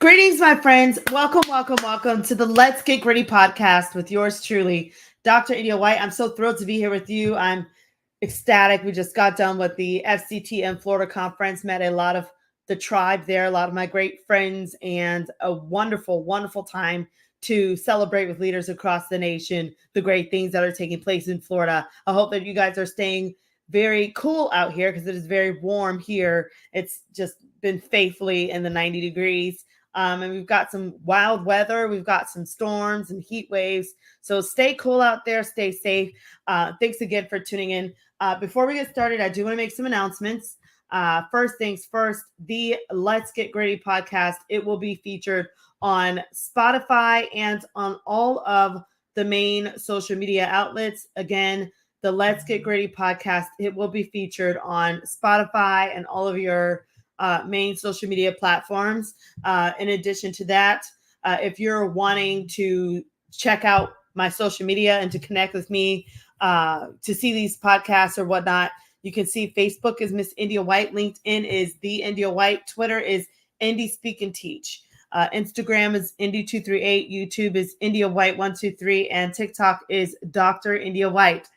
Greetings, my friends. Welcome to the Let's Get Gritty podcast with yours truly, Dr. India White. I'm so thrilled to be here with you. I'm ecstatic. We just got done with the FCTM Florida conference, met a lot of the tribe there, a lot of my great friends, and a wonderful, wonderful time to celebrate with leaders across the nation the great things that are taking place in Florida. I hope that you guys are staying very cool out here because it is very warm here. It's just been faithfully in the 90 degrees. And we've got some wild weather. We've got some storms and heat waves. So stay cool out there. Stay safe. Thanks again for tuning in. Before we get started, I do want to make some announcements. First things first, the Let's Get Gritty podcast, it will be featured on Spotify and on all of the main social media outlets. Again, the Let's Get Gritty podcast, it will be featured on Spotify and all of your main social media platforms. In addition to that, if you're wanting to check out my social media and to connect with me to see these podcasts or whatnot, you can see Facebook is Miss India White, LinkedIn is The India White, Twitter is Indy Speak and Teach, Instagram is Indy238, YouTube is India White 123, and TikTok is Dr. India White.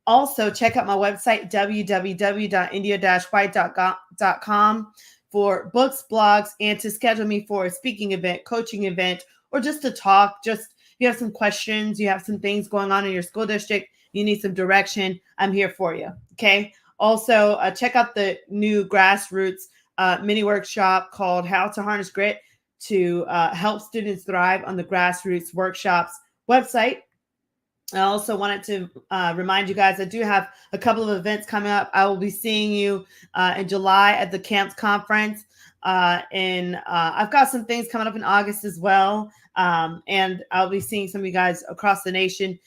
Also, check out my website, www.india-white.com, for books, blogs, and to schedule me for a speaking event, coaching event, or just to talk. Just you have some questions, you have some things going on in your school district, you need some direction, I'm here for you. Okay. Also, check out the new grassroots mini workshop called How to Harness Grit to help students thrive on the grassroots workshops website. I also wanted to remind you guys, I do have a couple of events coming up. I will be seeing you in July at the CAMPS conference. And I've got some things coming up in August as well. And I'll be seeing some of you guys across the nation.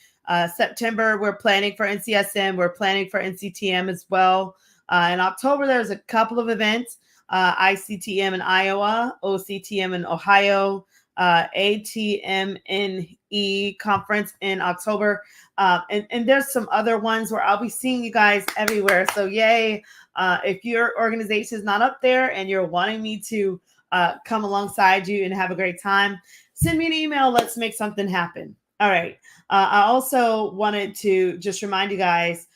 September, we're planning for NCSM. We're planning for NCTM as well. In October, there's a couple of events. ICTM in Iowa, OCTM in Ohio, ATMNE conference in October. And there's some other ones where I'll be seeing you guys everywhere. So yay. If your organization is not up there and you're wanting me to come alongside you and have a great time, send me an email. Let's make something happen. All right. I also wanted to just remind you guys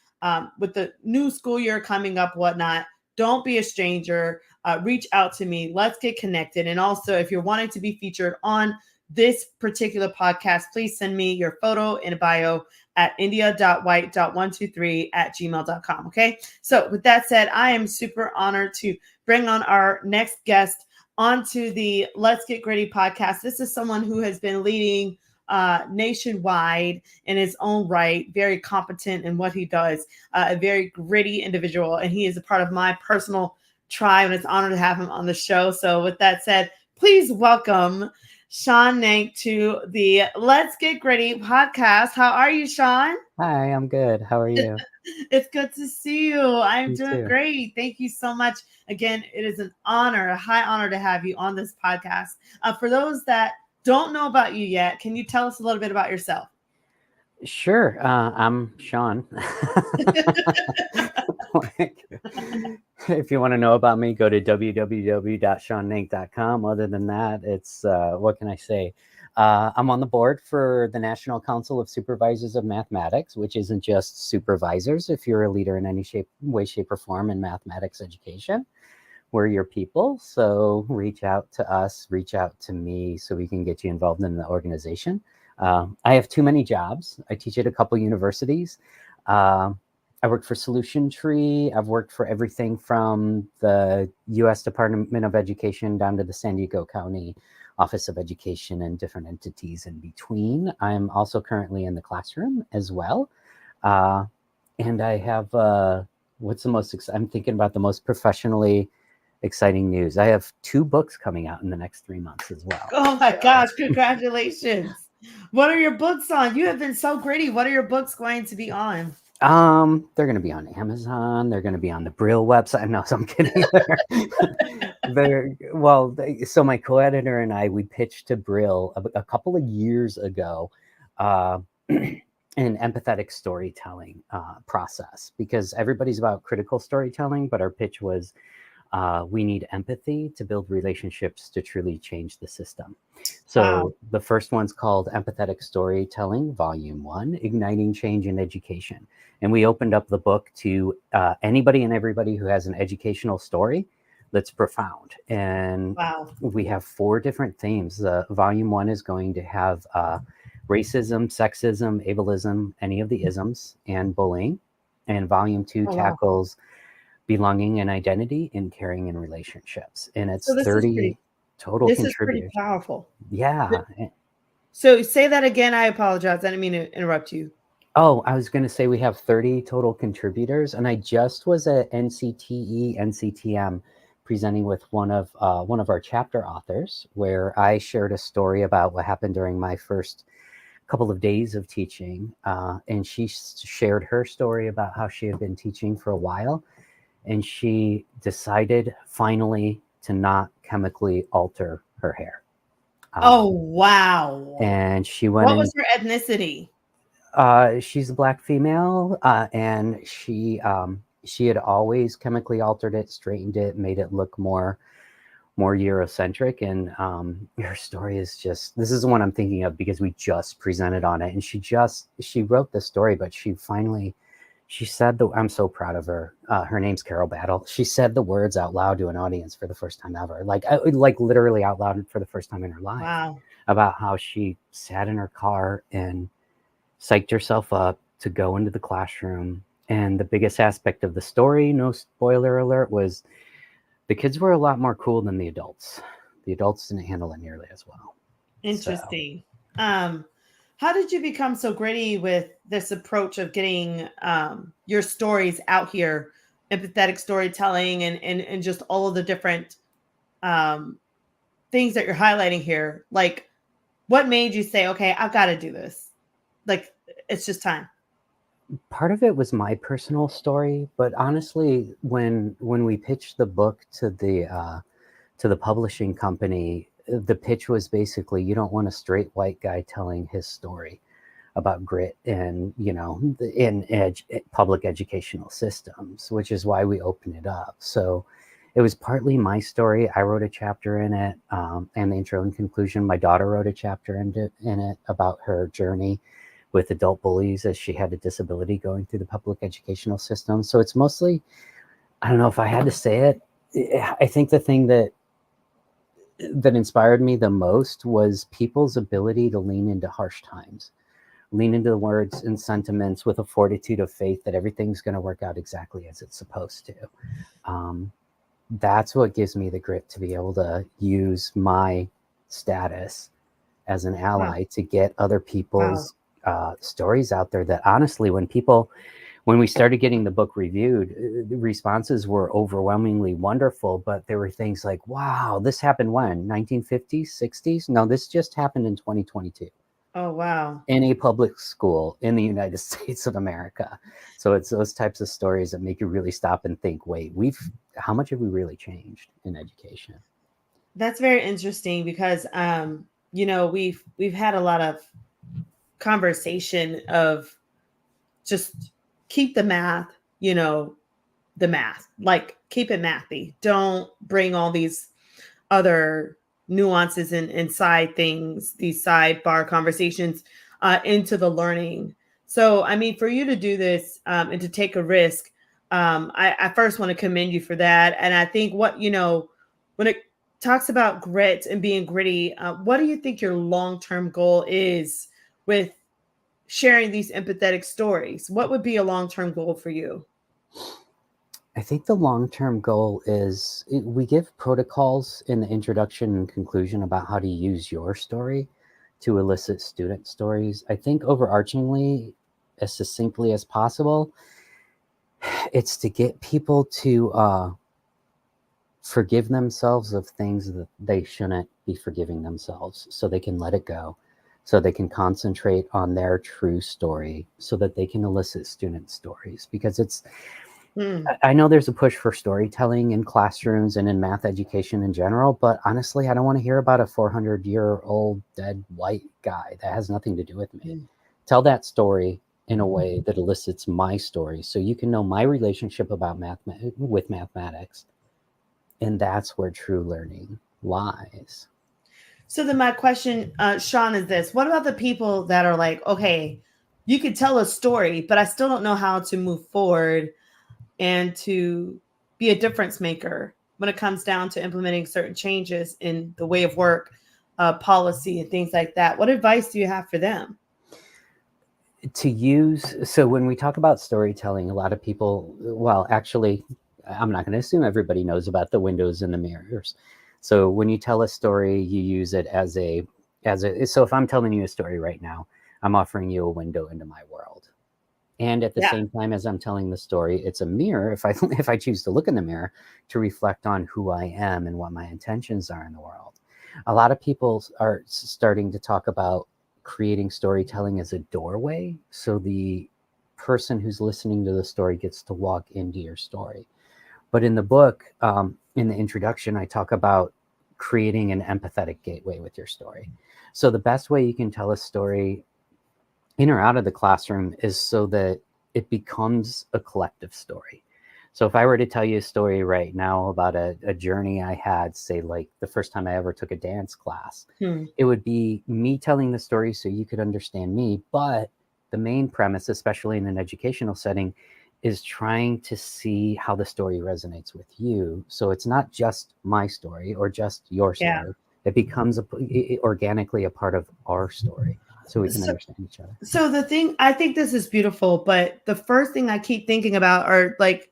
with the new school year coming up, whatnot, don't be a stranger. Reach out to me. Let's get connected. And also, if you're wanting to be featured on this particular podcast, please send me your photo in a bio at india.white.123@gmail.com. Okay. So with that said, I am super honored to bring on our next guest onto the Let's Get Gritty podcast. This is someone who has been leading nationwide in his own right, very competent in what he does, a very gritty individual. And he is a part of my personal tribe, and it's an honor to have him on the show. So with that said, please welcome Sean Nank to the Let's Get Gritty podcast. How are you, Sean? Hi, I'm good. How are you? It's good to see you. I'm You doing too. great. Thank you so much. Again, it is an honor, a high honor to have you on this podcast. For those that don't know about you yet, can you tell us a little bit about yourself? Sure. I'm Sean. If you want to know about me, go to www.seannank.com. Other than that, it's what can I say? I'm on the board for the National Council of Supervisors of Mathematics, which isn't just supervisors. If you're a leader in any way, shape, or form in mathematics education, we're your people. So reach out to us, reach out to me so we can get you involved in the organization. I have too many jobs. I teach at a couple universities. I worked for Solution Tree. I've worked for everything from the U.S. Department of Education down to the San Diego County Office of Education and different entities in between. I'm also currently in the classroom as well. And I have, I'm thinking about the most professionally exciting news. I have 2 books coming out in the next 3 months as well. Oh my gosh, congratulations. What are your books on? You have been so gritty. What are your books going to be on? They're going to be on Amazon. They're going to be on the Brill website. No, so I'm kidding. So my co-editor and I, we pitched to Brill a couple of years ago an empathetic storytelling process, because everybody's about critical storytelling, but our pitch was We need empathy to build relationships to truly change the system. Wow. So the first one's called Empathetic Storytelling, Volume 1, Igniting Change in Education. And we opened up the book to anybody and everybody who has an educational story that's profound. And Wow. we have 4 different themes. Volume 1 is going to have racism, sexism, ableism, any of the isms, and bullying. And Volume 2 Oh, wow. tackles belonging and identity in caring and relationships. And it's So 30 total this is pretty contributors. powerful. Yeah. So say that again. I apologize. I didn't mean to interrupt you. Oh, I was going to say we have 30 total contributors, and I just was at NCTE, NCTM presenting with one of our chapter authors, where I shared a story about what happened during my first couple of days of teaching, and she shared her story about how she had been teaching for a while, and she decided finally to not chemically alter her hair. Oh, wow. And she went What in. was her ethnicity? She's a Black female, and she had always chemically altered it, straightened it, made it look more Eurocentric. And her story is just, this is the one I'm thinking of because we just presented on it, and she wrote the story, but she said I'm so proud of her. Her name's Carol Battle. She said the words out loud to an audience for the first time ever, like literally out loud for the first time in her life, Wow. about how she sat in her car and psyched herself up to go into the classroom. And the biggest aspect of the story, no spoiler alert, was the kids were a lot more cool than the adults. The adults didn't handle it nearly as well. Interesting. How did you become so gritty with this approach of getting your stories out here, empathetic storytelling, and just all of the different um, things that you're highlighting here? Like, what made you say, "Okay, I've got to do this"? Like, it's just time. Part of it was my personal story, but honestly, when we pitched the book to the publishing company, the pitch was basically, you don't want a straight white guy telling his story about grit and, in public educational systems, which is why we opened it up. So it was partly my story. I wrote a chapter in it, and the intro and conclusion. My daughter wrote a chapter in it about her journey with adult bullies as she had a disability going through the public educational system. So it's mostly, I don't know if I had to say it, I think the thing that inspired me the most was people's ability to lean into harsh times, lean into the words and sentiments with a fortitude of faith that everything's going to work out exactly as it's supposed to. That's what gives me the grit to be able to use my status as an ally to get other people's stories out there. That honestly, when we started getting the book reviewed, the responses were overwhelmingly wonderful, but there were things like, wow, this happened when? 1950s, 60s? No, this just happened in 2022. Oh, wow. In a public school in the United States of America. So it's those types of stories that make you really stop and think, wait, how much have we really changed in education? That's very interesting because we've had a lot of conversation of just keep the math, the math, like keep it mathy. Don't bring all these other nuances and side things, these sidebar conversations into the learning. So, I mean, for you to do this and to take a risk, I first want to commend you for that. And I think when it talks about grit and being gritty, what do you think your long-term goal is with sharing these empathetic stories? What would be a long-term goal for you? I think the long-term goal is we give protocols in the introduction and conclusion about how to use your story to elicit student stories. I think overarchingly, as succinctly as possible, it's to get people to forgive themselves of things that they shouldn't be forgiving themselves, so they can let it go, so they can concentrate on their true story, so that they can elicit student stories. Because I know there's a push for storytelling in classrooms and in math education in general, but honestly, I don't want to hear about a 400-year-old dead white guy. That has nothing to do with me. Tell that story in a way that elicits my story, so you can know my relationship with mathematics, And that's where true learning lies. So then my question, Sean, is this: what about the people that are like, okay, you could tell a story, but I still don't know how to move forward and to be a difference maker when it comes down to implementing certain changes in the way of work, policy, and things like that? What advice do you have for them? To use, so when we talk about storytelling, a lot of people, well, actually, I'm not going to assume everybody knows about the windows and the mirrors. So when you tell a story, you use it as a, so if I'm telling you a story right now, I'm offering you a window into my world. And at the Yeah. same time as I'm telling the story, it's a mirror, if I if I choose to look in the mirror, to reflect on who I am and what my intentions are in the world. A lot of people are starting to talk about creating storytelling as a doorway, so the person who's listening to the story gets to walk into your story. But in the book, in the introduction, I talk about creating an empathetic gateway with your story. So the best way you can tell a story in or out of the classroom is so that it becomes a collective story. So if I were to tell you a story right now about a journey I had, say like the first time I ever took a dance class, Hmm. it would be me telling the story so you could understand me. But the main premise, especially in an educational setting, is trying to see how the story resonates with you. So it's not just my story or just your Yeah. story. It becomes organically a part of our story so we can So, understand each other. so the thing, I think this is beautiful, but the first thing I keep thinking about are like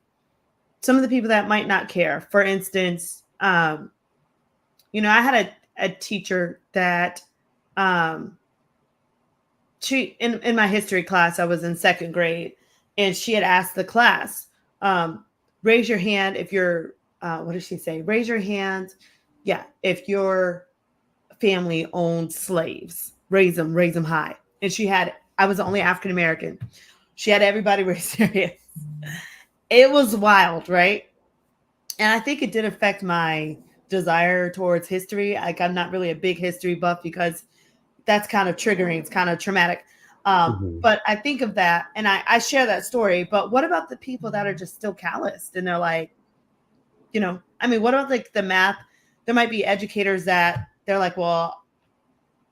some of the people that might not care. For instance, I had a teacher that um, she in my history class, I was in second grade, and she had asked the class, um, raise your hand if you're what did she say? Raise your hand, yeah, if your family owned slaves. Raise them high. And she had I was the only African American. She had everybody raise their hands. It was wild, right? And I think it did affect my desire towards history. Like I'm not really a big history buff because that's kind of triggering. It's kind of traumatic. Mhm. But I think of that and I share that story. But what about the people that are just still calloused and they're like, I mean, what about like the math? There might be educators that they're like, well,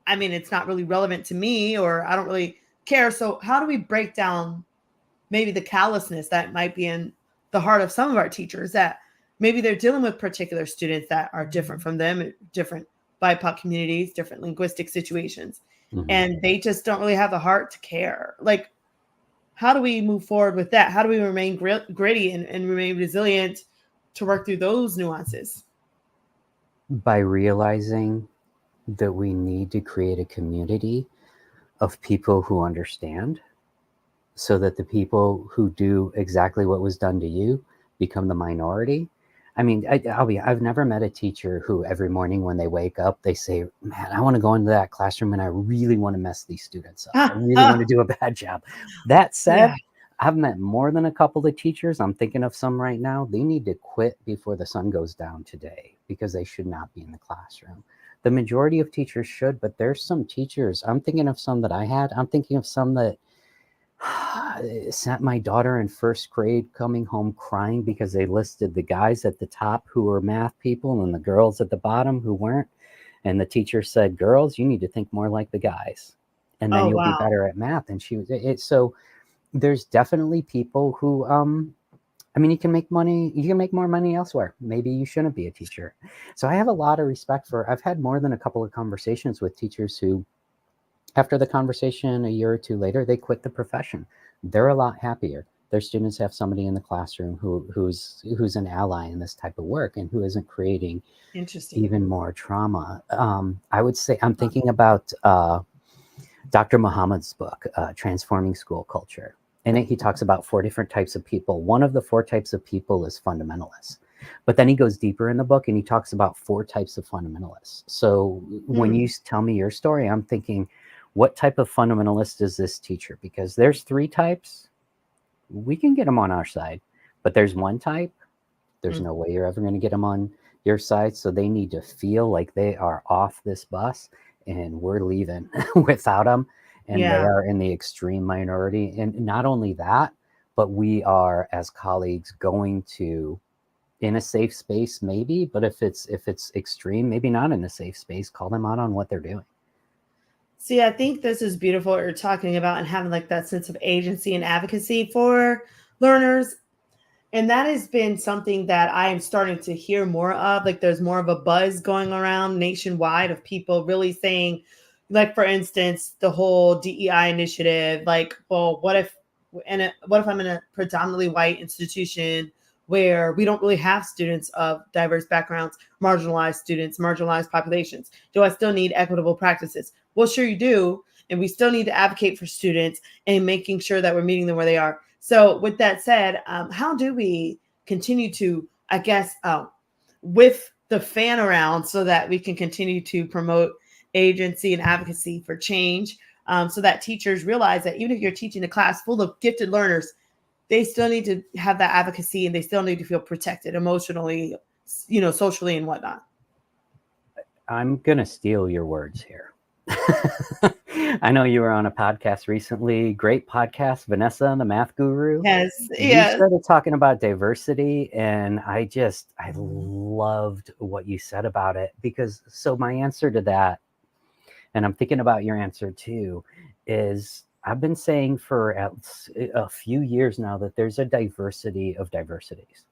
I mean, it's not really relevant to me or I don't really care. So how do we break down maybe the callousness that might be in the heart of some of our teachers that maybe they're dealing with particular students that are different from them, different BIPOC communities, different linguistic situations, Mhm. and they just don't really have the heart to care. Like, how do we move forward with that? How do we remain gritty and remain resilient to work through those nuances? By realizing that we need to create a community of people who understand, so that the people who do exactly what was done to you become the minority. I mean, I've never met a teacher who every morning when they wake up, they say, man, I want to go into that classroom and I really want to mess these students up. I really want to do a bad job. That Yeah. said, I've met more than a couple of teachers. I'm thinking of some right now. They need to quit before the sun goes down today because they should not be in the classroom. The majority of teachers should, but there's some teachers. I'm thinking of some that I had. I'm thinking of some that sent my daughter in first grade coming home crying because they listed the guys at the top who were math people and the girls at the bottom who weren't. And the teacher said, girls, you need to think more like the guys, and then Oh you'll be wow. better at math. And she was it. So there's definitely people who, I mean, you can make money, you can make more money elsewhere. Maybe you shouldn't be a teacher. So I have a lot of respect for, I've had more than a couple of conversations with teachers who, after the conversation a year or two later, they quit the profession. They're a lot happier. Their students have somebody in the classroom who's an ally in this type of work and who isn't creating Interesting. even more trauma. I would say I'm thinking about Dr. Muhammad's book, Transforming School Culture. In it, he talks about four different types of people. One of the four types of people is fundamentalists. But then he goes deeper in the book and he talks about four types of fundamentalists. So when Hmm. you tell me your story, I'm thinking, what type of fundamentalist is this teacher? Because there's three types. We can get them on our side. But there's one type, there's Hmm. no way you're ever going to get them on your side. So they need to feel like they are off this bus and we're leaving without them. And they Yeah. are in the extreme minority. And not only that, but we are, as colleagues, going to in a safe space, maybe, but if it's extreme, maybe not in a safe space, call them out on what they're doing. See, I think this is beautiful what you're talking about and having like that sense of agency and advocacy for learners. And that has been something that I am starting to hear more of. Like there's more of a buzz going around nationwide of people really saying, like, for instance, the whole DEI initiative, like, well, what if I'm in a predominantly white institution where we don't really have students of diverse backgrounds, marginalized students, marginalized populations? Do I still need equitable practices? Well, sure you do. And we still need to advocate for students and making sure that we're meeting them where they are. So, with that said, how do we continue to, I guess, with the fan around so that we can continue to promote agency and advocacy for change, so that teachers realize that even if you're teaching a class full of gifted learners, they still need to have that advocacy and they still need to feel protected emotionally, socially and whatnot. I'm going to steal your words here. I know you were on a podcast recently. Great podcast, Vanessa, the math guru. Yes, You yes. started talking about diversity, and I loved what you said about it, because so my answer to that, and I'm thinking about your answer too, is I've been saying for a few years now that there's a diversity of diversities.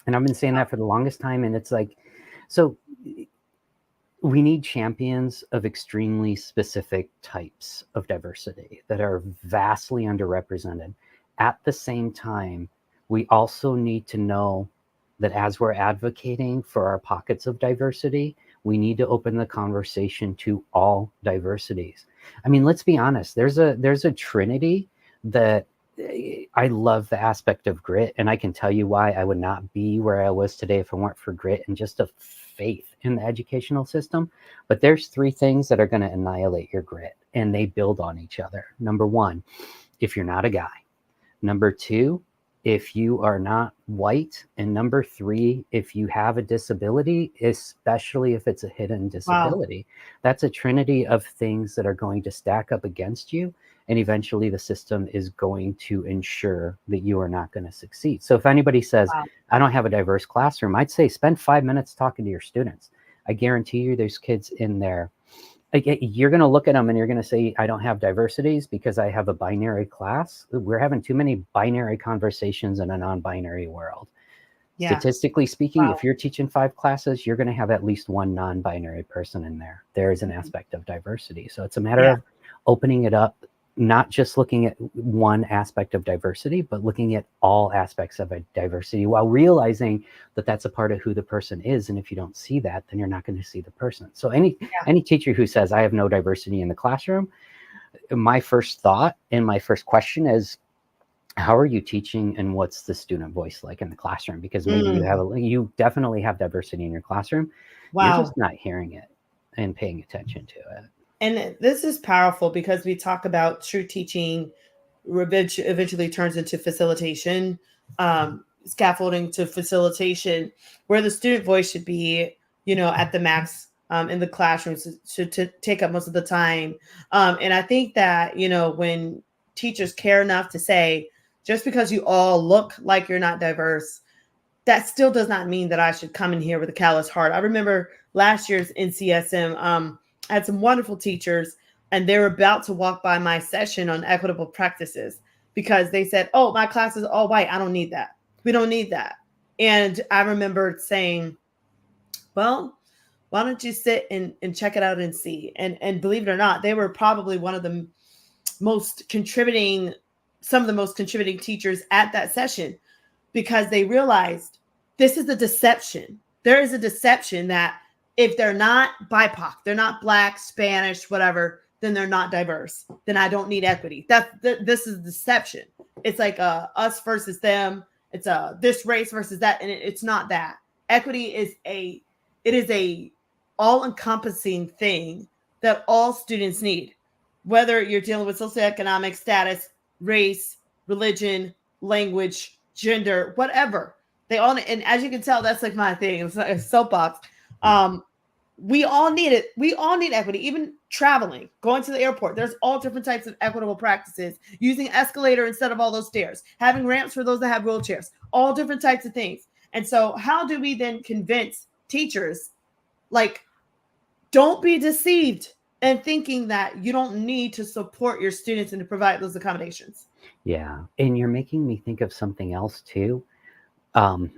And I've been saying that for the longest time. And it's like, so we need champions of extremely specific types of diversity that are vastly underrepresented. At the same time, we also need to know that as we're advocating for our pockets of diversity, we need to open the conversation to all diversities. I mean, let's be honest, there's a trinity that I love the aspect of grit, and I can tell you why I would not be where I was today if it weren't for grit and just a faith in the educational system. But there's three things that are going to annihilate your grit, and they build on each other. Number one, if you're not a guy. Number two, if you are not white. And number three, if you have a disability, especially if it's a hidden disability. Wow. That's a trinity of things that are going to stack up against you. And eventually the system is going to ensure that you are not going to succeed. So if anybody says, wow, I don't have a diverse classroom, I'd say spend 5 minutes talking to your students. I guarantee you there's kids in there. Like, you're going to look at them and you're going to say, I don't have diversities because I have a binary class. We're having too many binary conversations in a non-binary world. Yeah. Statistically speaking, wow, if you're teaching 5 classes, you're going to have at least one non-binary person in there. There is an aspect of diversity. So it's a matter of opening it up, not just looking at one aspect of diversity, but looking at all aspects of a diversity while realizing that that's a part of who the person is. And if you don't see that, then you're not going to see the person. So any teacher who says, I have no diversity in the classroom, my first thought and my first question is, how are you teaching and what's the student voice like in the classroom? Because maybe you definitely have diversity in your classroom. Wow. You're just not hearing it and paying attention to it. And this is powerful because we talk about true teaching eventually turns into facilitation, scaffolding to facilitation, where the student voice should be, at the max in the classrooms to take up most of the time. And I think that, when teachers care enough to say, just because you all look like you're not diverse, that still does not mean that I should come in here with a callous heart. I remember last year's NCSM, I had some wonderful teachers, and they were about to walk by my session on equitable practices because they said, oh, my class is all white. I don't need that. We don't need that. And I remember saying, well, why don't you sit and check it out and see? And believe it or not, they were probably some of the most contributing teachers at that session, because they realized this is a deception. There is a deception that if they're not BIPOC, they're not Black, Spanish, whatever, then they're not diverse. Then I don't need equity. This is deception. It's like us versus them. It's this race versus that, and it's not that. Equity is a all-encompassing thing that all students need, whether you're dealing with socioeconomic status, race, religion, language, gender, whatever. They all, and as you can tell, that's like my thing. It's like a soapbox. We all need it. We all need equity, even traveling, going to the airport. There's all different types of equitable practices, using escalator instead of all those stairs, having ramps for those that have wheelchairs, all different types of things. And so how do we then convince teachers, like, don't be deceived in thinking that you don't need to support your students and to provide those accommodations? Yeah. And you're making me think of something else too. Um,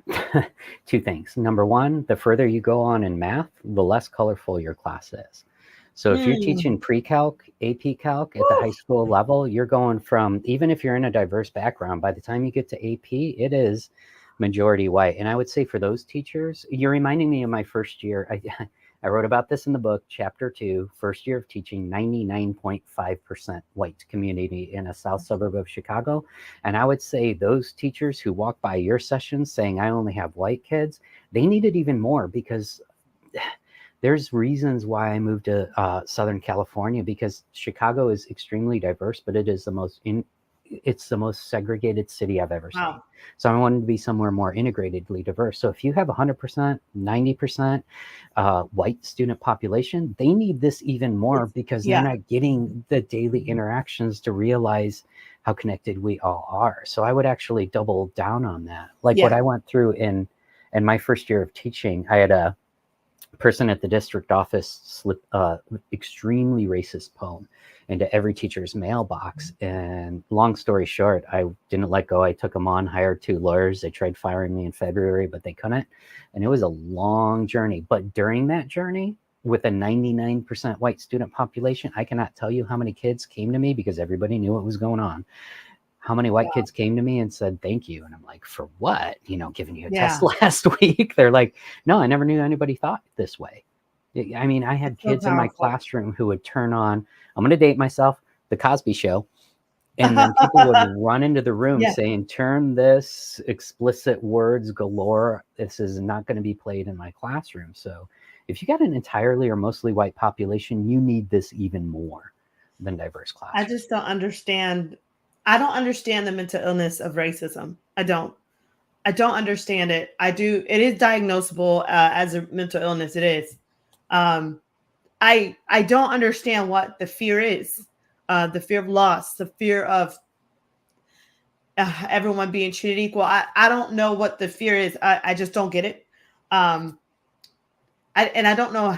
two things. Number one, the further you go on in math, the less colorful your class is. So if you're Mm. teaching pre-calc, AP Calc at the high school level, you're going from, even if you're in a diverse background, by the time you get to AP, it is majority white. And I would say for those teachers, you're reminding me of my first year. I wrote about this in the book, chapter 2, first year of teaching, 99.5% white community in a south suburb of Chicago. And I would say those teachers who walk by your sessions saying, I only have white kids, they need it even more, because there's reasons why I moved to Southern California, because Chicago is extremely diverse, but it is it's the most segregated city I've ever seen. Wow. So I wanted to be somewhere more integratedly diverse. So if you have 100%, 90% white student population, they need this even more, because they're Yeah. not getting the daily interactions to realize how connected we all are. So I would actually double down on that. Like what Yeah. I went through in my first year of teaching, I had a person at the district office slip extremely racist poem into every teacher's mailbox. And long story short, I didn't let go. I took them on, hired 2 lawyers. They tried firing me in February, but they couldn't. And it was a long journey. But during that journey, with a 99% white student population, I cannot tell you how many kids came to me, because everybody knew what was going on. How many white kids came to me and said, thank you? And I'm like, for what? Giving you a test Yeah. last week. They're like, no, I never knew anybody thought this way. I mean, I had It's so kids in my powerful. classroom who would turn on, I'm going to date myself, The Cosby Show. And then people would run into the room Yeah. saying, turn this, explicit words galore. This is not going to be played in my classroom. So if you got an entirely or mostly white population, you need this even more than diverse I classrooms. just don't understand. I don't understand the mental illness of racism. I don't. I don't understand it. I do. It is diagnosable as a mental illness. It is. Um, I don't understand what the fear is. The fear of loss, the fear of everyone being treated equal. I don't know what the fear is. I just don't get it. Um, and I don't know.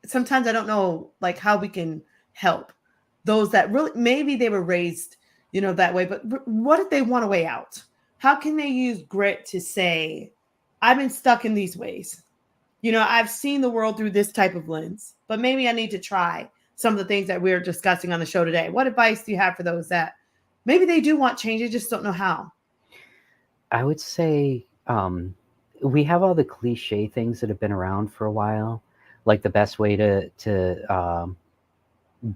Sometimes I don't know like how we can help those that really maybe they were raised, that way. But what if they want a way out? How can they use grit to say, I've been stuck in these ways? I've seen the world through this type of lens, but maybe I need to try some of the things that we're discussing on the show today. What advice do you have for those that maybe they do want change, they just don't know how? I would say we have all the cliche things that have been around for a while, like the best way to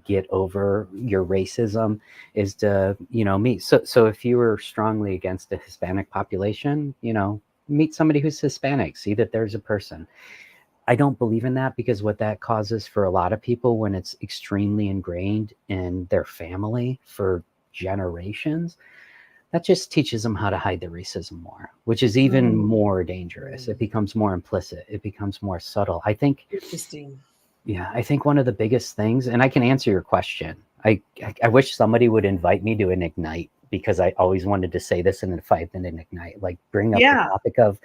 get over your racism is to meet. So if you were strongly against the Hispanic population, meet somebody who's Hispanic, see that there's a person. I don't believe in that, because what that causes for a lot of people, when it's extremely ingrained in their family for generations, that just teaches them how to hide the racism more, which is even Mm, more dangerous. It becomes more implicit. It becomes more subtle. I think, interesting. yeah, I think one of the biggest things, and I can answer your question. I wish somebody would invite me to an Ignite, because I always wanted to say this in a 5-minute Ignite, like bring up the Yeah. topic of,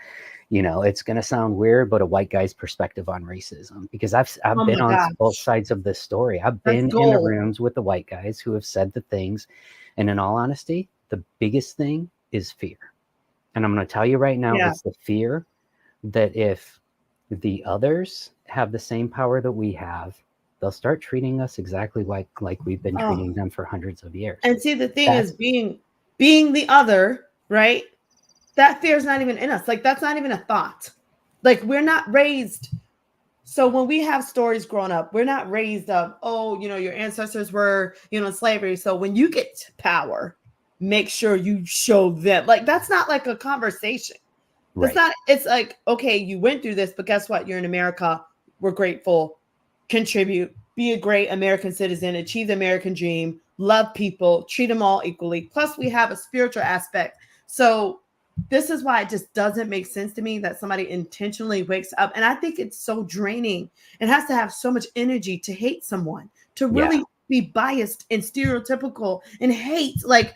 it's going to sound weird, but a white guy's perspective on racism, because I've Oh been my on both gosh. sides of this story. I've That's been in the gold. rooms with the white guys who have said the things, and in all honesty, the biggest thing is fear. And I'm going to tell you right now, Yeah. it's the fear that if the others have the same power that we have, they'll start treating us exactly like we've been Oh. treating them for hundreds of years. And see, the thing is, That's being the other, right? That fear is not even in us. Like that's not even a thought. Like we're not raised. So when we have stories growing up, we're not raised up, oh, your ancestors were, in slavery. So when you get power, make sure you show them. Like that's not like a conversation. That's right. not, it's like, okay, you went through this, but guess what? You're in America. We're grateful. Contribute. Be a great American citizen. Achieve the American dream. Love people. Treat them all equally. Plus, we have a spiritual aspect. So this is why it just doesn't make sense to me that somebody intentionally wakes up. And I think it's so draining and has to have so much energy to hate someone, to Yeah. really be biased and stereotypical and hate. Like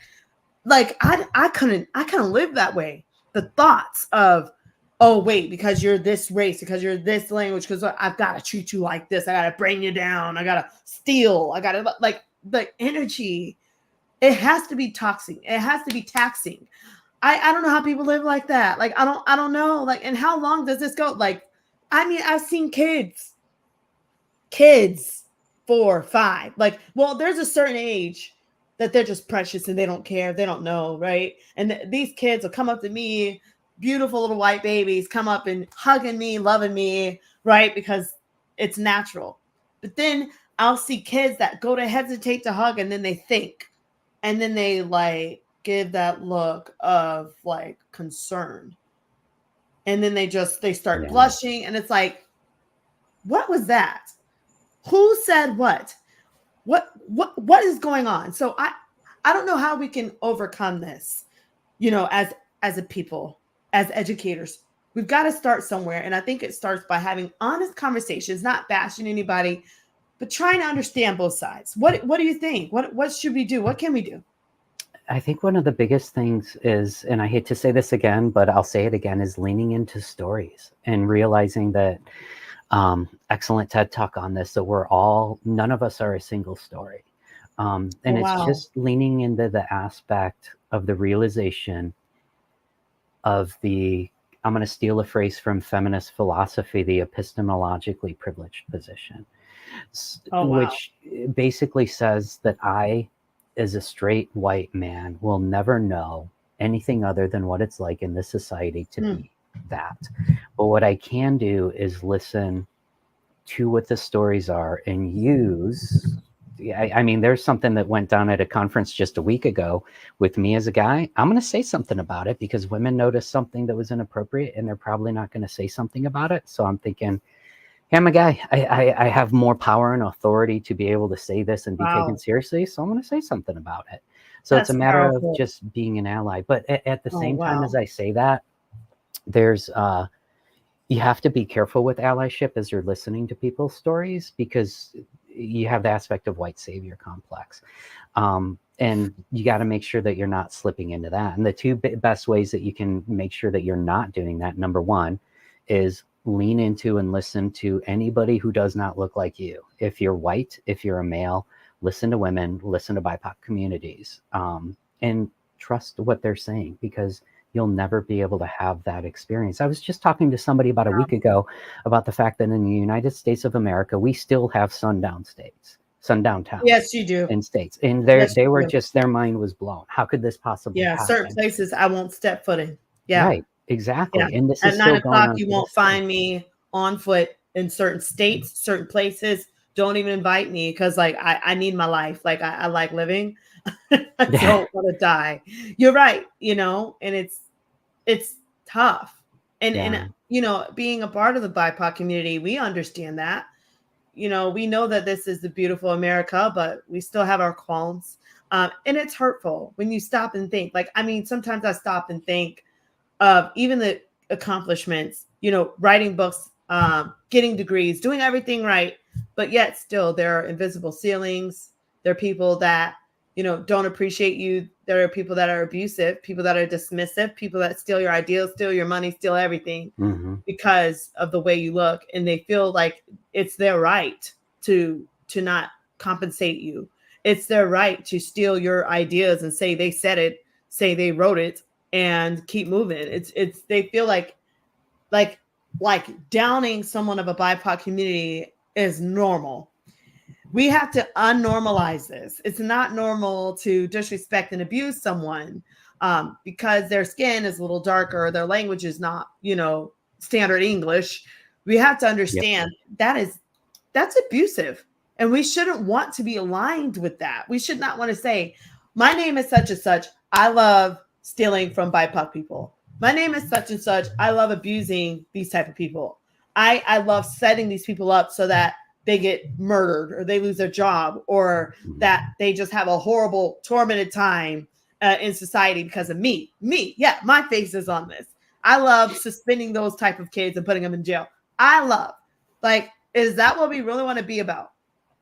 I couldn't live that way. The thoughts of oh wait, because you're this race, because you're this language, because I've got to treat you like this, I got to bring you down, I got to steal, I got to, like, the energy, it has to be toxic, it has to be taxing. I don't know how people live like that. Like, I don't know. Like, and how long does this go? Like, I mean, I've seen kids 4, 5. Like, well, there's a certain age that they're just precious and they don't care. They don't know, right? And these kids will come up to me, beautiful little white babies, come up and hugging me, loving me, right? Because it's natural. But then I'll see kids that go to hesitate to hug and then they think, and then they like give that look of like concern. And then they start Yeah. blushing, and it's like, what was that? Who said what? What is going on? So I don't know how we can overcome this, as a people, as educators. We've got to start somewhere, and I think it starts by having honest conversations, not bashing anybody, but trying to understand both sides. What do you think? What should we do? What can we do? I think one of the biggest things is, and I hate to say this again, but I'll say it again, is leaning into stories and realizing that excellent TED Talk on this, that none of us are a single story. Oh, And it's wow. just leaning into the aspect of the realization of I'm going to steal a phrase from feminist philosophy, the epistemologically privileged position, Oh, wow. which basically says that I, as a straight white man, will never know anything other than what it's like in this society to Hmm. be that. But what I can do is listen to what the stories are and use. I mean, there's something that went down at a conference just a week ago with me as a guy. I'm going to say something about it because women noticed something that was inappropriate and they're probably not going to say something about it. So I'm thinking, hey, I'm a guy. I have more power and authority to be able to say this and be taken Wow. seriously. So I'm going to say something about it. So it's a That's matter of powerful. just being an ally. But at the Oh, same time as wow. I say that, there's you have to be careful with allyship as you're listening to people's stories because you have the aspect of white savior complex. And you got to make sure that you're not slipping into that. And the two best ways that you can make sure that you're not doing that, number one, is lean into and listen to anybody who does not look like you. If you're white, if you're a male, listen to women, listen to BIPOC communities, and trust what they're saying because you'll never be able to have that experience. I was just talking to somebody about a week ago about the fact that in the United States of America, we still have sundown towns Yes, you do. and states. And Yes, they were you do. just, their mind was blown. How could this possibly Yeah, certain happen? places I won't step foot in. Yeah, Right, yeah. exactly. And this At is nine still going o'clock, on you to won't this day. find me on foot in certain states, certain places. Don't even invite me because, like, I need my life. Like, I like living. I Yeah, don't want to die. You're right, and it's tough. And yeah, being a part of the BIPOC community, we understand that. We know that this is the beautiful America, but we still have our qualms. And it's hurtful when you stop and think. Like, I mean, sometimes I stop and think of even the accomplishments, writing books, getting degrees, doing everything right. But yet still there are invisible ceilings. There are people that, don't appreciate you. There are people that are abusive, people that are dismissive, people that steal your ideals, steal your money, steal everything hmm, because of the way you look. And they feel like it's their right to not compensate you. It's their right to steal your ideas and say they said it, say they wrote it, and keep moving. It's they feel like like downing someone of a BIPOC community is normal. We have to unnormalize this. It's not normal to disrespect and abuse someone because their skin is a little darker, their language is not, standard English. We have to yep, understand that's abusive. And we shouldn't want to be aligned with that. We should not want to say, my name is such and such. I love stealing from BIPOC people. My name is such and such. I love abusing these type of people. I love setting these people up so that they get murdered or they lose their job or mhm, that they just have a horrible, tormented time in society because of me. Yeah, my face is on this. I love suspending those type of kids and putting them in jail. I love, like, is that what we really want to be about?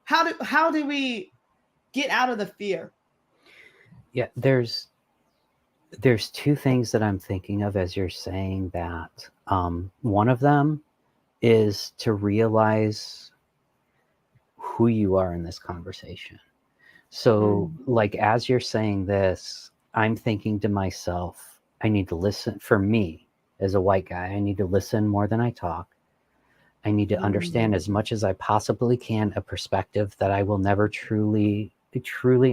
How do we get out of the fear? yeah. There's two things that I'm thinking of as you're saying that. One of them is to realize who you are in this conversation. So, Mm. like, as you're saying this, I'm thinking to myself, I need to listen. For me, as a white guy, I need to listen more than I talk. I need to understand Mm. as much as I possibly can a perspective that I will never truly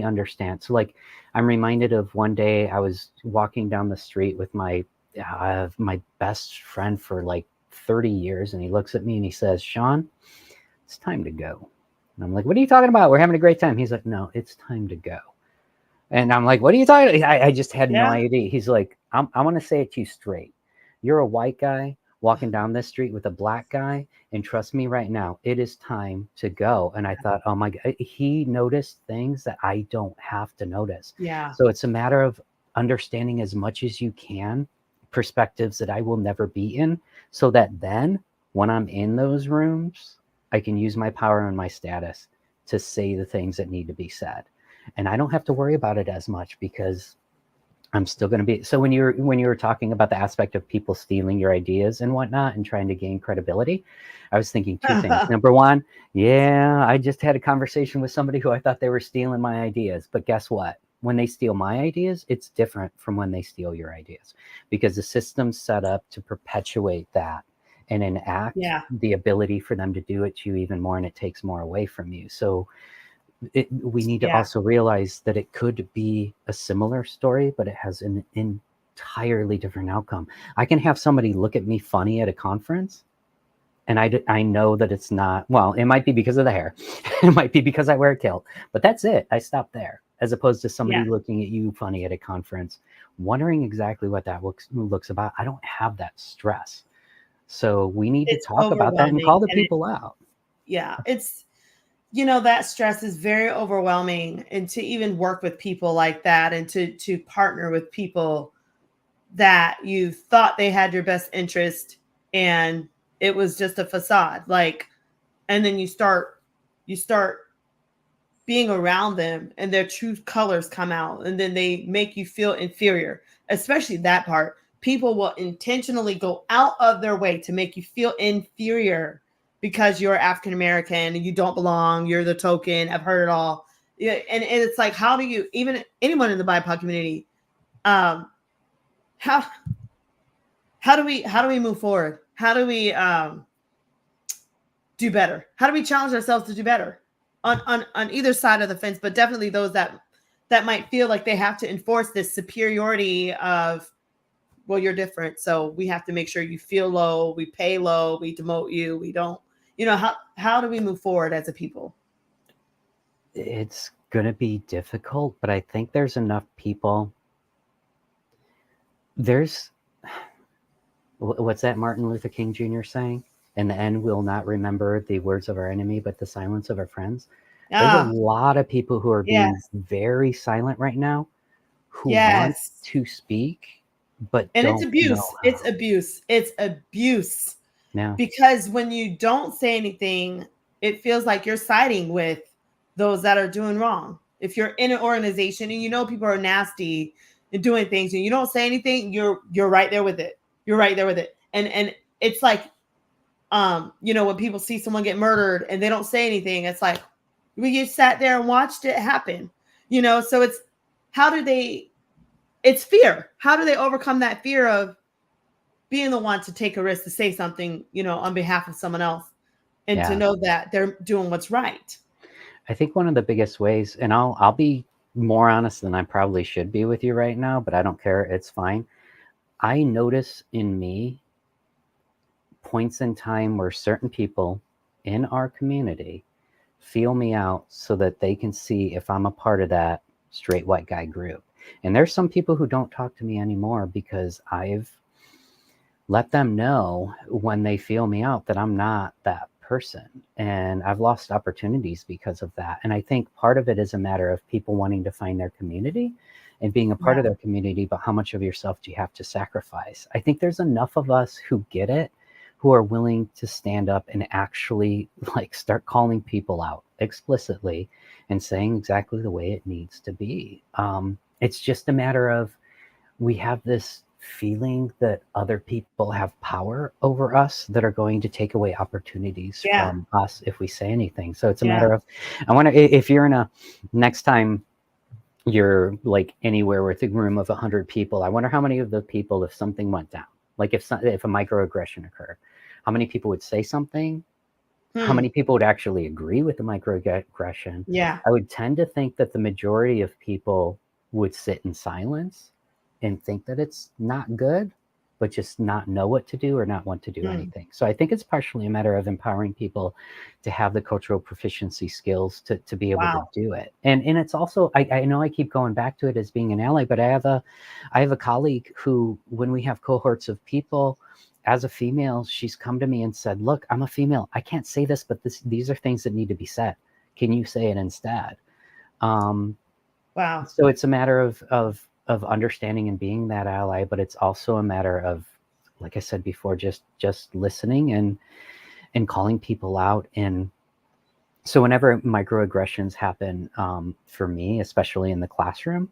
understand. So, like, I'm reminded of one day I was walking down the street with my best friend for like 30 years, and he looks at me and he says, "Sean, it's time to go." And I'm like, "What are you talking about? We're having a great time." He's like, "No, it's time to go." And I'm like, "What are you talking?" I just had no Yeah. idea. He's like, I want to say it to you straight. You're a white guy walking down this street with a black guy. And trust me right now, it is time to go. And I thought, oh my God, he noticed things that I don't have to notice. Yeah. So it's a matter of understanding as much as you can perspectives that I will never be in, so that then when I'm in those rooms, I can use my power and my status to say the things that need to be said, and I don't have to worry about it as much because I'm still going to be. So when you were talking about the aspect of people stealing your ideas and whatnot and trying to gain credibility, I was thinking two things. Number one, yeah, I just had a conversation with somebody who I thought they were stealing my ideas, but guess what? When they steal my ideas, it's different from when they steal your ideas, because the system's set up to perpetuate that and enact Yeah. the ability for them to do it to you even more, and it takes more away from you. So we need to Yeah. also realize that it could be a similar story, but it has an entirely different outcome. I can have somebody look at me funny at a conference, and I know that it's not, well, it might be because of the hair, it might be because I wear a kilt, but that's it. I stop there, as opposed to somebody Yeah. looking at you funny at a conference, wondering exactly what that looks about. I don't have that stress. So we need to It's talk about that and overwhelming. call the And people out. yeah, it's, that stress is very overwhelming. And to even work with people like that and to partner with people that you thought they had your best interest and it was just a facade. Like, and then you start being around them and their true colors come out and then they make you feel inferior, especially that part. People will intentionally go out of their way to make you feel inferior because you're African American and you don't belong, you're the token. I've heard it all. Yeah, and it's like, how do you, even anyone in the BIPOC community, um how how do we move forward? How do we do better? How do we challenge ourselves to do better on either side of the fence? But definitely those that might feel like they have to enforce this superiority of, well, you're different, so we have to make sure you feel low. We pay low. We demote you. We don't. How do we move forward as a people? It's going to be difficult, but I think there's enough people. There's what's that Martin Luther King Jr. saying? In the end, we'll not remember the words of our enemy, but the silence of our friends. There's a Ah, lot of people who are yes, being very silent right now, who want yes. to speak, but And it's don't know abuse. It's how. abuse. It's abuse. Now, Because when you don't say anything, it feels like you're siding with those that are doing wrong. If you're in an organization and people are nasty and doing things and you don't say anything, you're right there with it. You're right there with it. And it's like, when people see someone get murdered and they don't say anything, it's like, we just sat there and watched it happen. So it's, how do they, it's fear. How do they overcome that fear of being the one to take a risk to say something, on behalf of someone else, and to yeah, know that they're doing what's right? I think one of the biggest ways, and I'll be more honest than I probably should be with you right now, but I don't care. It's fine. I notice in me points in time where certain people in our community feel me out so that they can see if I'm a part of that straight white guy group. And there's some people who don't talk to me anymore because I've let them know when they feel me out that I'm not that person. And I've lost opportunities because of that. And I think part of it is a matter of people wanting to find their community and being a part Yeah. of their community, but how much of yourself do you have to sacrifice? I think there's enough of us who get it, who are willing to stand up and actually like start calling people out explicitly and saying exactly the way it needs to be. It's just a matter of we have this feeling that other people have power over us that are going to take away opportunities Yeah. from us if we say anything. So it's a Yeah. matter of, I wonder if you're in a, next time you're like anywhere with a room of 100 people, I wonder how many of the people, if something went down, like if a microaggression occurred, how many people would say something, how Hmm. many people would actually agree with the microaggression. Yeah. I would tend to think that the majority of people would sit in silence and think that it's not good, but just not know what to do or not want to do Hmm. anything. So I think it's partially a matter of empowering people to have the cultural proficiency skills to be able to Wow. do it. And it's also, I know I keep going back to it as being an ally, but I have a colleague who, when we have cohorts of people, as a female, she's come to me and said, look, I'm a female, I can't say this, but these are things that need to be said, can you say it instead? um, Wow. so it's a matter of understanding and being that ally, but it's also a matter of, like I said before, just listening and calling people out. And so whenever microaggressions happen, for me, especially in the classroom,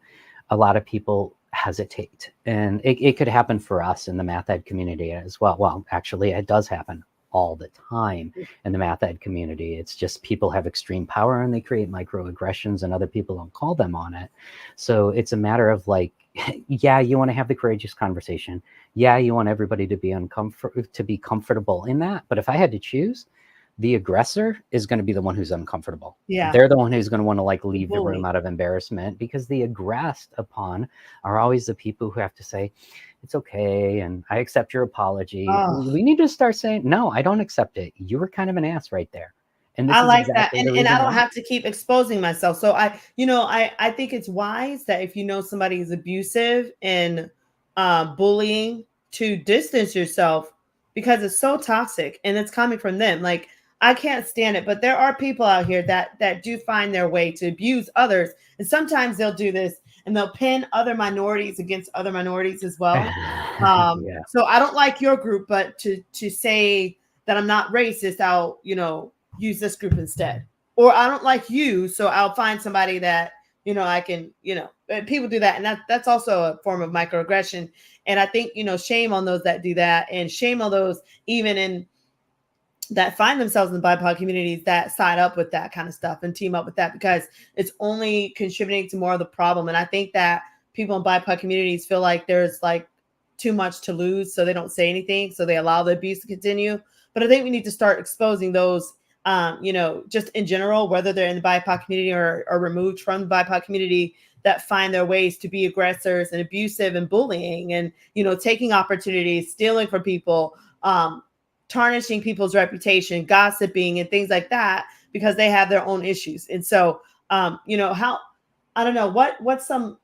a lot of people hesitate, and it could happen for us in the math ed community as well. Well, actually, it does happen all the time in the math ed community. It's just people have extreme power and they create microaggressions and other people don't call them on it. So it's a matter of like, yeah, you want to have the courageous conversation. Yeah, you want everybody to be comfortable in that. But if I had to choose, the aggressor is going to be the one who's uncomfortable. Yeah. They're the one who's going to want to like The leave the room bully. out of embarrassment, because the aggressed upon are always the people who have to say, it's okay, and I accept your apology. Oh, We need to start saying, no, I don't accept it. You were kind of an ass right there. And this I is like that. exactly the And I reason don't why. have to keep exposing myself. So I think it's wise that if you know somebody is abusive and bullying, to distance yourself, because it's so toxic and it's coming from them. Like, I can't stand it, but there are people out here that do find their way to abuse others. And sometimes they'll do this and they'll pin other minorities against other minorities as well. Yeah. So I don't like your group, but to say that I'm not racist, I'll, use this group instead. Or I don't like you, so I'll find somebody that, I can, people do that. And that's also a form of microaggression. And I think, shame on those that do that, and shame on those even in that find themselves in the BIPOC communities that side up with that kind of stuff and team up with that, because it's only contributing to more of the problem. And I think that people in BIPOC communities feel like there's like too much to lose, so they don't say anything, so they allow the abuse to continue. But I think we need to start exposing those, just in general, whether they're in the BIPOC community or removed from the BIPOC community, that find their ways to be aggressors and abusive and bullying and, taking opportunities, stealing from people, tarnishing people's reputation, gossiping, and things like that, because they have their own issues. And so, how, I don't know, what's some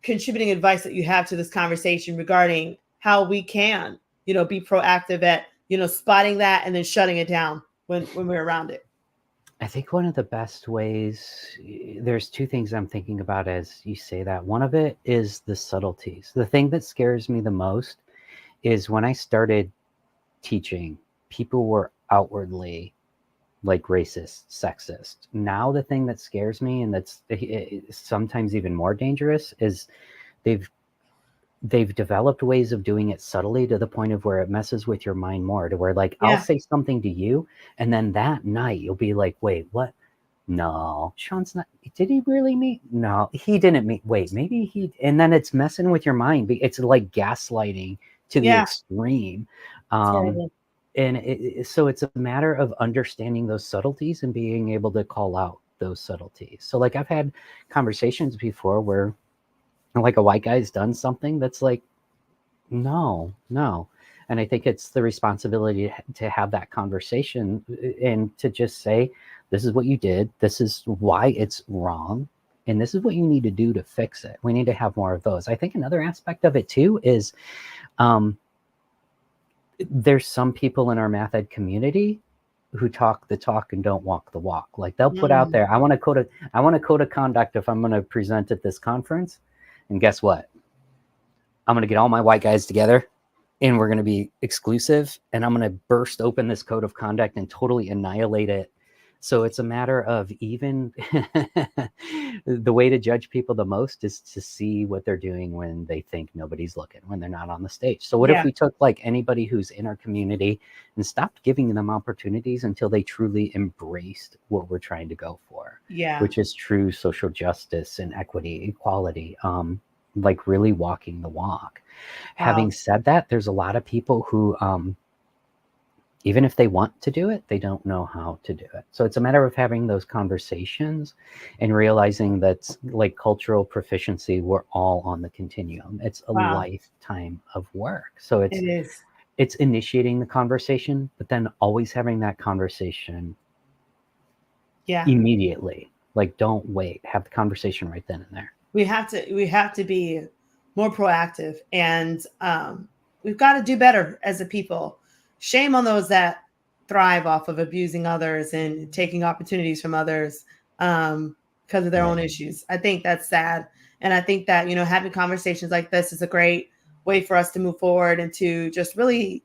contributing advice that you have to this conversation regarding how we can, be proactive at, spotting that and then shutting it down when we're around it. I think one of the best ways, there's two things I'm thinking about as you say that. One of it is the subtleties. The thing that scares me the most is when I started teaching, people were outwardly like racist, sexist. Now the thing that scares me, and that's sometimes even more dangerous, is they've they've developed ways of doing it subtly to the point of where it messes with your mind more, to where like I'll Yeah. say something to you and then that night you'll be like, wait, what? No, Sean's not. Did he really mean? No, he didn't mean. Wait, maybe he. And then it's messing with your mind. It's like gaslighting to the Yeah. extreme. It's Um, horrible. and so it's a matter of understanding those subtleties and being able to call out those subtleties. So like I've had conversations before where like a white guy's done something that's like, no. And I think it's the responsibility to have that conversation and to just say, this is what you did, this is why it's wrong, and this is what you need to do to fix it. We need to have more of those. I think another aspect of it too is there's some people in our math ed community who talk the talk and don't walk the walk. Like they'll put out Mm. there, I want a code of conduct if I'm going to present at this conference. And guess what? I'm going to get all my white guys together and we're going to be exclusive. And I'm going to burst open this code of conduct and totally annihilate it So it's a matter of even the way to judge people the most is to see what they're doing when they think nobody's looking, when they're not on the stage. So what if Yeah. we took like anybody who's in our community and stopped giving them opportunities until they truly embraced what we're trying to go for, Yeah. which is true social justice and equity, equality, like really walking the walk. Wow. Having said that, there's a lot of people who even if they want to do it, they don't know how to do it. So it's a matter of having those conversations and realizing that, like cultural proficiency, we're all on the continuum. It's a Wow. lifetime of work. So It is. it's initiating the conversation, but then always having that conversation Yeah. immediately. Like don't wait. Have the conversation right then and there. We have to be more proactive, and we've got to do better as a people. Shame on those that thrive off of abusing others and taking opportunities from others because of their own Right. issues. I think that's sad, and I think that having conversations like this is a great way for us to move forward and to just really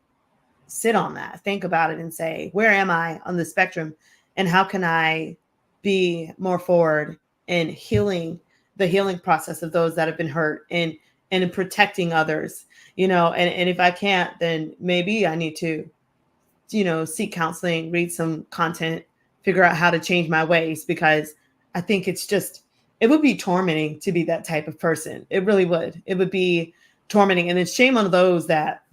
sit on that, think about it, and say, where am I on the spectrum, and how can I be more forward in healing the healing process of those that have been hurt, and in protecting others, and if I can't, then maybe I need to seek counseling, read some content, figure out how to change my ways, because I think it would be tormenting to be that type of person. It really would. It would be tormenting, and then shame on those that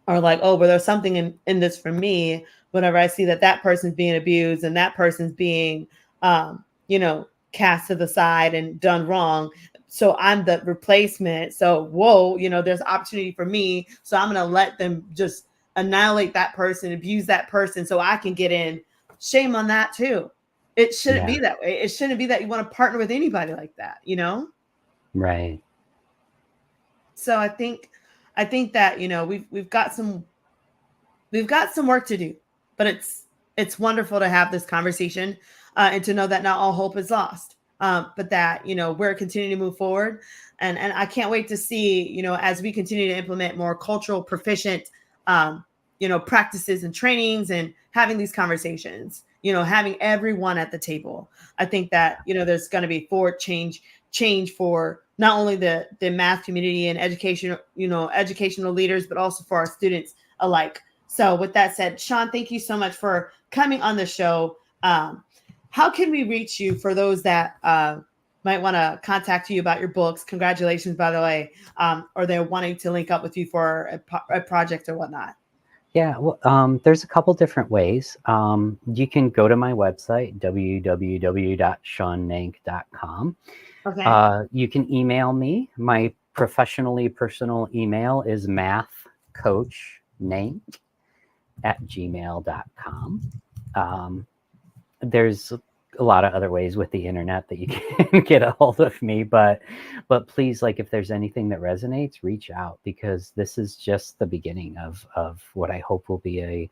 are like, oh, but there's something in this for me whenever I see that person's being abused and that person's being, cast to the side and done wrong. So I'm the replacement. So, whoa, there's opportunity for me. So I'm going to let them just annihilate that person, abuse that person so I can get in. Shame on that too. It shouldn't Yeah. be that way. It shouldn't be that you want to partner with anybody like that. Right. So I think that, we've got some work to do, but it's wonderful to have this conversation, and to know that not all hope is lost, but that we're continuing to move forward, and I can't wait to see as we continue to implement more cultural proficient practices and trainings, and having these conversations, having everyone at the table. I think that there's going to be forward change for not only the math community and educational leaders, but also for our students alike. So, with that said, Sean, thank you so much for coming on the show. How can we reach you for those that might want to contact you about your books? Congratulations, by the way, or they're wanting to link up with you for a project or whatnot. Yeah, well, there's a couple different ways. You can go to my website, www.seannank.com. Okay. You can email me. My personal email is mathcoachnank@gmail.com. There's a lot of other ways with the internet that you can get a hold of me, but please, like, if there's anything that resonates, reach out, because this is just the beginning of what I hope will be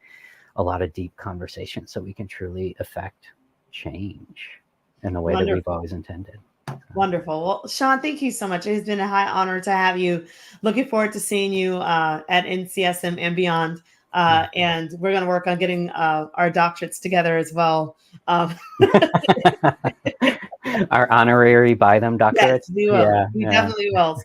a lot of deep conversation, so we can truly affect change in the way that we've Wonderful. always intended. Wonderful. Well, Sean, thank you so much. It has been a high honor to have you. Looking forward to seeing you at NCSM and beyond. And we're going to work on getting our doctorates together as well. Um, Our honorary buy them yes, doctorates. we will. Yeah, We yeah. definitely will.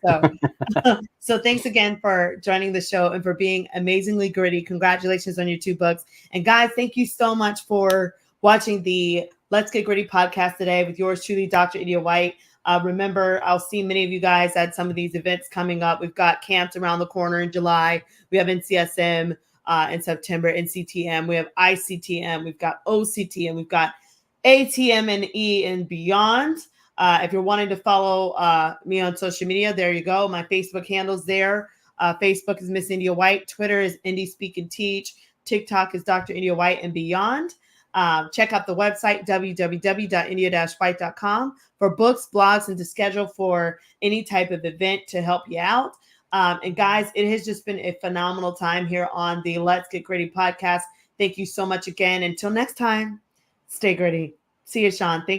So thanks again for joining the show and for being amazingly gritty. Congratulations on your 2 books. And guys, thank you so much for watching the Let's Get Gritty podcast today with yours truly, Dr. India White. Remember, I'll see many of you guys at some of these events coming up. We've got camps around the corner in July. We have NCSM in September, NCTM. We have ICTM. We've got OCTM. We've got ATM and E and beyond. If you're wanting to follow me on social media, there you go. My Facebook handle's there. Facebook is Miss India White. Twitter is Indie Speak and Teach. TikTok is Dr. India White and beyond. Check out the website, www.india-white.com, for books, blogs, and to schedule for any type of event to help you out. And guys, it has just been a phenomenal time here on the Let's Get Gritty podcast. Thank you so much again. Until next time, stay gritty. See you, Sean. Thank you.